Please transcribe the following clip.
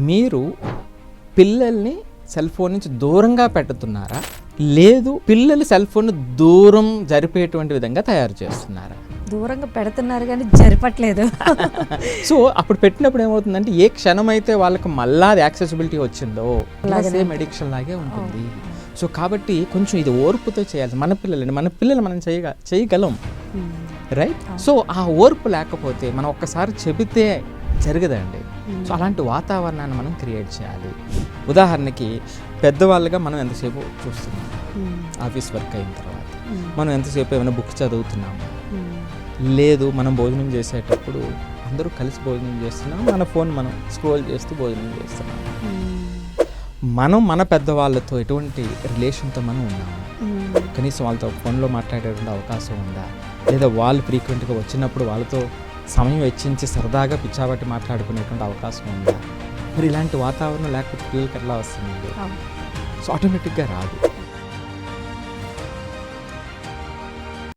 మీరు పిల్లల్ని cell phone నుంచి దూరంగా పెడుతున్నారా, లేదు పిల్లలు సెల్ ఫోన్ దూరం జరిపేటువంటి విధంగా తయారు చేస్తున్నారా? దూరంగా పెడుతున్నారు కానీ జరిపట్లేదు. సో అప్పుడు పెట్టినప్పుడు ఏమవుతుందంటే ఏ క్షణం అయితే వాళ్ళకి మళ్ళా అది యాక్సెసిబిలిటీ వచ్చిందో సేమ్ ఎడిక్షన్ లాగే ఉంటుంది. సో కాబట్టి కొంచెం ఇది ఓర్పుతో చేయాలి. మన పిల్లలు మనం చేయగలం, రైట్? సో ఆ ఓర్పు లేకపోతే మనం ఒక్కసారి చెబితే జరగదండి. సో అలాంటి వాతావరణాన్ని మనం క్రియేట్ చేయాలి. ఉదాహరణకి పెద్దవాళ్ళుగా మనం ఎంతసేపు చూస్తున్నాం, ఆఫీస్ వర్క్ అయిన తర్వాత మనం ఎంతసేపు ఏమైనా బుక్ చదువుతున్నాము, లేదు మనం భోజనం చేసేటప్పుడు అందరూ కలిసి భోజనం చేస్తున్నాం, మన ఫోన్ మనం స్క్రోల్ చేస్తూ భోజనం చేస్తున్నాం. మనం మన పెద్దవాళ్ళతో ఎటువంటి రిలేషన్తో మనం ఉన్నాము, కనీసం వాళ్ళతో ఫోన్లో మాట్లాడేటువంటి అవకాశం ఉందా, లేదా వాళ్ళు ఫ్రీక్వెంట్గా వచ్చినప్పుడు వాళ్ళతో సమయం వెచ్చించి సరదాగా పిచ్చాబట్టి మాట్లాడుకునేటువంటి అవకాశం ఉందా? మరి ఇలాంటి వాతావరణం లేకపోతే పిల్లలకి ఎట్లా వస్తుంది? సో ఆటోమేటిక్గా రాదు.